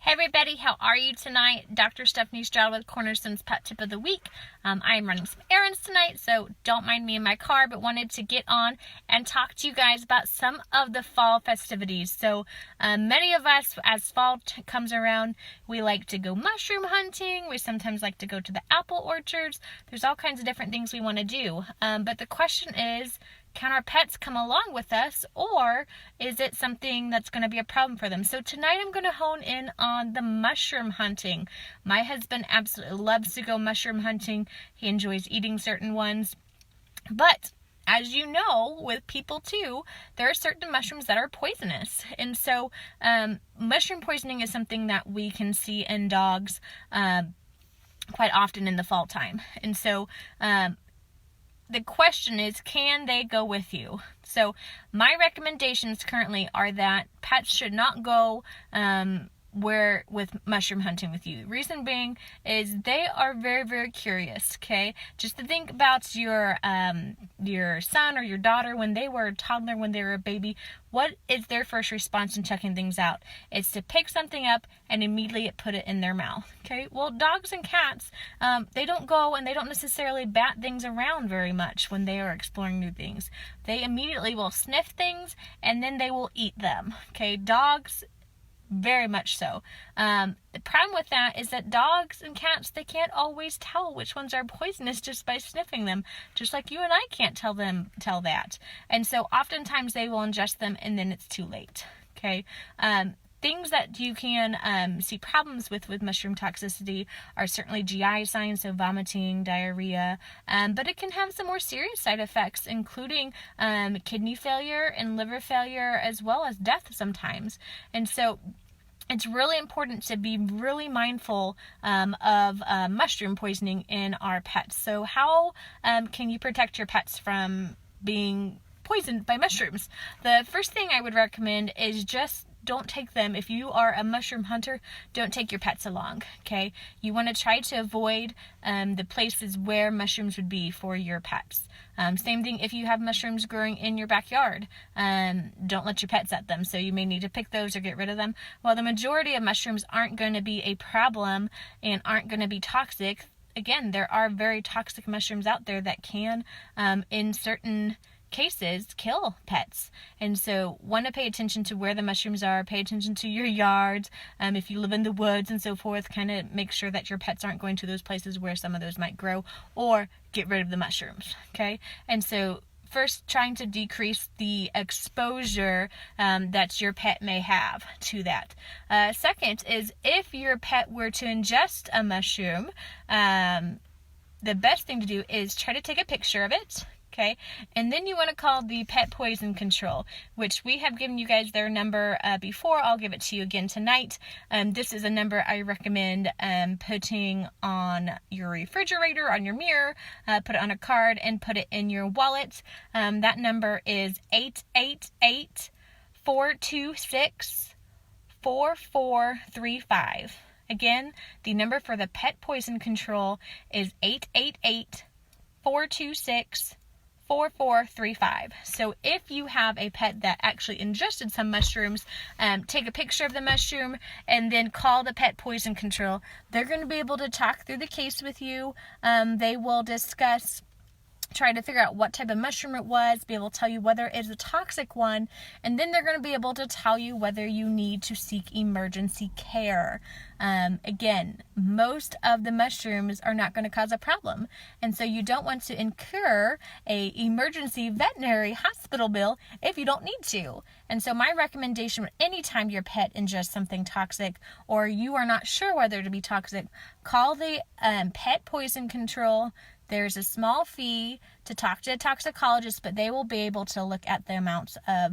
Hey everybody, how are you tonight? Dr. Stephanie Stroud with Cornerstone's Pet Tip of the Week. I am running some errands tonight, so don't mind me in my car, but wanted to get on and talk to you guys about some of the fall festivities. So many of us, as fall comes around, we like to go mushroom hunting. We sometimes like to go to the apple orchards. There's all kinds of different things we want to do. But the question is, can our pets come along with us, or is it something that's going to be a problem for them? So tonight I'm going to hone in on the mushroom hunting. My husband absolutely loves to go mushroom hunting. He enjoys eating certain ones. But as you know, with people too, there are certain mushrooms that are poisonous. And so mushroom poisoning is something that we can see in dogs quite often in the fall time. And so the question is, can they go with you? So my recommendations currently are that pets should not go with mushroom hunting with you. Reason being is they are very, very curious, okay? Just to think about your son or your daughter when they were a toddler, when they were a baby, what is their first response in checking things out? It's to pick something up and immediately put it in their mouth, okay? Well, dogs and cats, they don't go and they don't necessarily bat things around very much when they are exploring new things. They immediately will sniff things and then they will eat them, okay? Dogs, very much so. The problem with that is that dogs and cats, they can't always tell which ones are poisonous just by sniffing them, just like you and I can't tell that. And so oftentimes they will ingest them and then it's too late, okay? Things that you can see problems with mushroom toxicity are certainly GI signs, so vomiting, diarrhea, but it can have some more serious side effects, including kidney failure and liver failure, as well as death sometimes. And so it's really important to be really mindful of mushroom poisoning in our pets. So how can you protect your pets from being poisoned by mushrooms? The first thing I would recommend is just don't take them. If you are a mushroom hunter, don't take your pets along, okay? You want to try to avoid the places where mushrooms would be for your pets. Same thing if you have mushrooms growing in your backyard. Don't let your pets at them, so you may need to pick those or get rid of them. While the majority of mushrooms aren't going to be a problem and aren't going to be toxic, again, there are very toxic mushrooms out there that can, in certain cases, kill pets. And so want to pay attention to where the mushrooms are, pay attention to your yards, if you live in the woods and so forth, kind of make sure that your pets aren't going to those places where some of those might grow, or get rid of the mushrooms, okay? And so first, trying to decrease the exposure that your pet may have to that. Second is, if your pet were to ingest a mushroom, the best thing to do is try to take a picture of it, okay? And then you want to call the pet poison control, which we have given you guys their number before. I'll give it to you again tonight. This is a number I recommend putting on your refrigerator, on your mirror, put it on a card, and put it in your wallet. That number is 888-426-4435. Again, the number for the pet poison control is 888-426-4435. So if you have a pet that actually ingested some mushrooms, take a picture of the mushroom and then call the pet poison control. They're going to be able to talk through the case with you. They will discuss, try to figure out what type of mushroom it was, be able to tell you whether it's a toxic one, and then they're going to be able to tell you whether you need to seek emergency care. Again, most of the mushrooms are not going to cause a problem, and so you don't want to incur a emergency veterinary hospital bill if you don't need to. And so my recommendation, anytime your pet ingests something toxic or you are not sure whether to be toxic, call the pet poison control. There's a small fee to talk to a toxicologist, but they will be able to look at the amounts of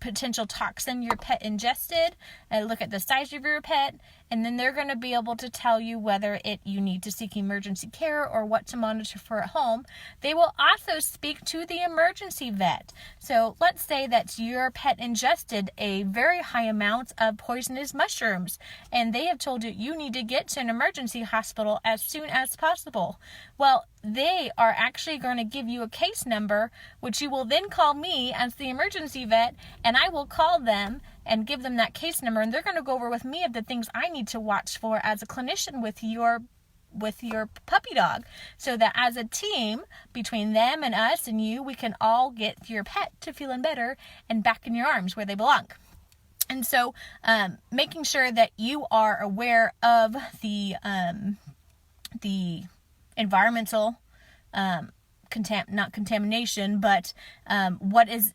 potential toxin your pet ingested, look at the size of your pet, and then they're going to be able to tell you whether you need to seek emergency care or what to monitor for at home. They will also speak to the emergency vet. So let's say that your pet ingested a very high amount of poisonous mushrooms, and they have told you you need to get to an emergency hospital as soon as possible. Well, they are actually going to give you a case number, which you will then call me as the emergency vet, and I will call them and give them that case number, and they're going to go over with me of the things I need to watch for as a clinician with your puppy dog, so that as a team, between them and us and you, we can all get your pet to feeling better and back in your arms where they belong. And so making sure that you are aware of the environmental not contamination, but what is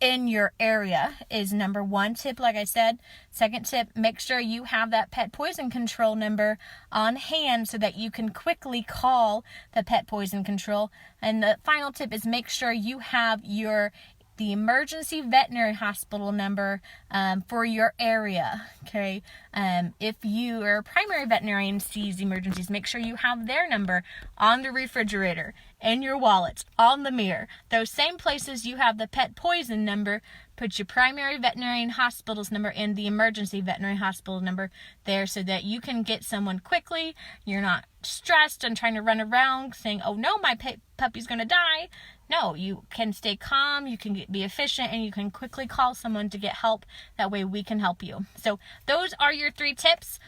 in your area is number one tip, like I said. Second tip, make sure you have that pet poison control number on hand so that you can quickly call the pet poison control. And the final tip is make sure you have the emergency veterinary hospital number for your area, okay? If your primary veterinarian sees emergencies, make sure you have their number on the refrigerator, in your wallet, on the mirror. Those same places you have the pet poison number, put your primary veterinarian hospital's number and the emergency veterinary hospital number there so that you can get someone quickly. You're not stressed and trying to run around saying, oh no, my puppy's going to die. No, you can stay calm, you can be efficient, and you can quickly call someone to get help. That way we can help you. So those are your 3 tips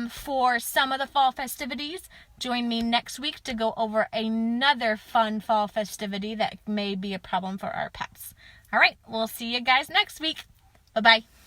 for some of the fall festivities. Join me next week to go over another fun fall festivity that may be a problem for our pets. All right, we'll see you guys next week. Bye-bye.